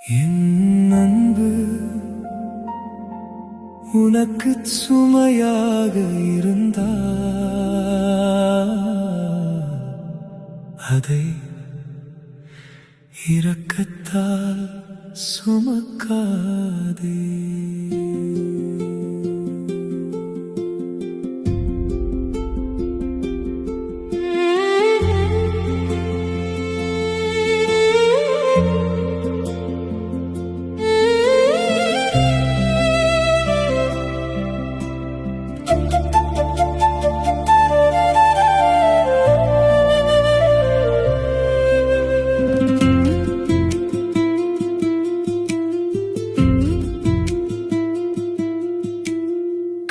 என் அன்பு உனக்கு சுமையாக இருந்தா அதை இரக்கத்தால் சுமக்காதே.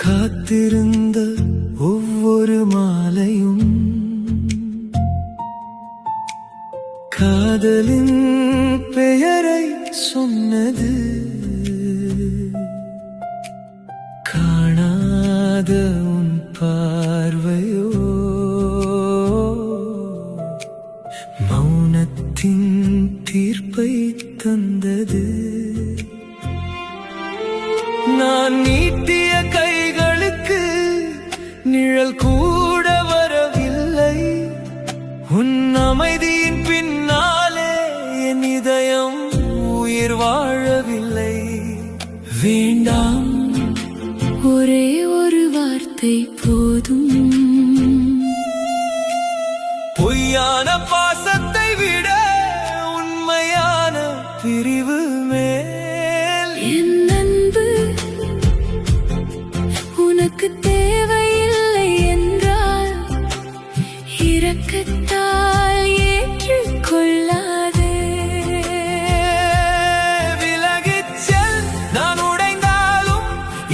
காத்திருந்த ஒவ்வொரு மாலையும் காதலின் பெயரை சொன்னது. காணாத உன் பார்வையோ மௌனத்தின் தீர்ப்பை தந்தது. நான் நீட்டிய கைகளுக்கு நிழல் கூட வரவில்லை. உன் அமைதியின் பின்னாலே என் இதயம் உயிர் வாழவில்லை. வேண்டாம், ஒரே ஒரு வார்த்தை போதும். பொய்யான பாசத்தை விட உண்மையான பிரிவு மேல். என் அன்பு உனக்கு தேவையில்லை என்றால் இரக்கத்தால் ஏற்றுக்கொள்ளாதே. விலகிச் செல், நான் உடைந்தாலும்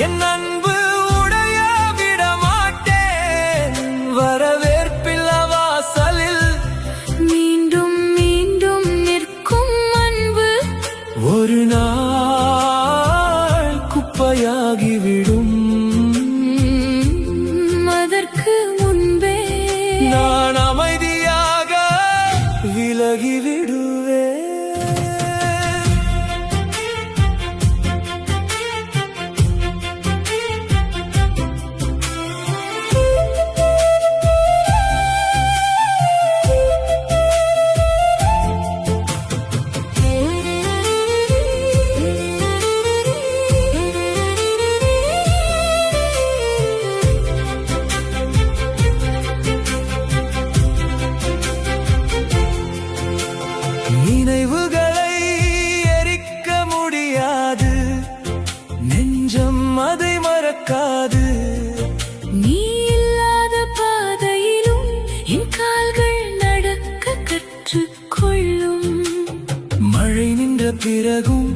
என் அன்பு உடைய விட மாட்டேன். வரவேற்பில்ல வாசலில் மீண்டும் மீண்டும் நிற்கும் அன்பு ஒரு நாள் குப்பையாகிவிடும். அதற்கு முன்பே நான் அமைதியாக விலகிவிடுவேன். நினைவுகளை எரிக்க முடியாது, நெஞ்சம் அதை மறக்காது. நீ இல்லாத பாதையிலும் என் கால்கள் நடக்க கற்றுக்கொள்ளும். மழை நின்ற பிறகும்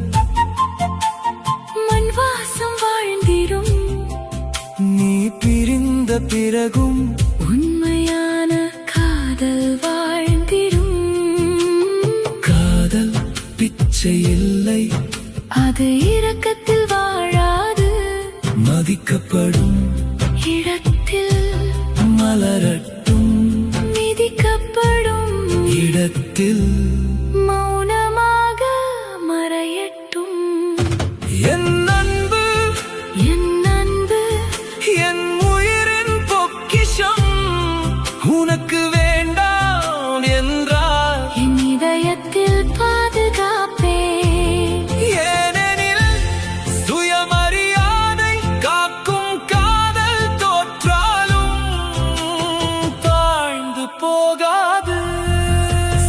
மண் வாசம் வாழ்ந்திடும். நீ பிரிந்த பிறகும் உண்மையான காதல் வாழ்ந்திடும். காதல் பிச்சை இல்லை, அது இரக்கத்தில் வாழாது. மதிக்கப்படும் இடத்தில் மலரட்டும், மிதிக்கப்படும் இடத்தில் மௌனமாக மறையட்டும். என் அன்பு, என் அன்பு என் உயிரின் பொக்கிஷம். உனக்கு வேண்டாம் என்றால் என் இதயத்தில் பாதுகாப்பேன். ஏனெனில் சுயமரியாதை காக்கும் காதல் தோற்றாலும் தாழ்ந்து போகாது.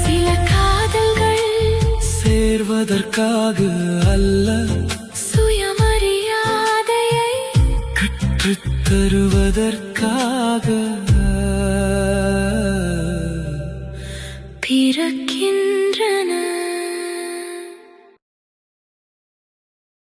சில காதல்கள் சேர்வதற்காக அல்ல, சுயமரியாதையை கற்றுத் தருவதற்காக. பிறக்க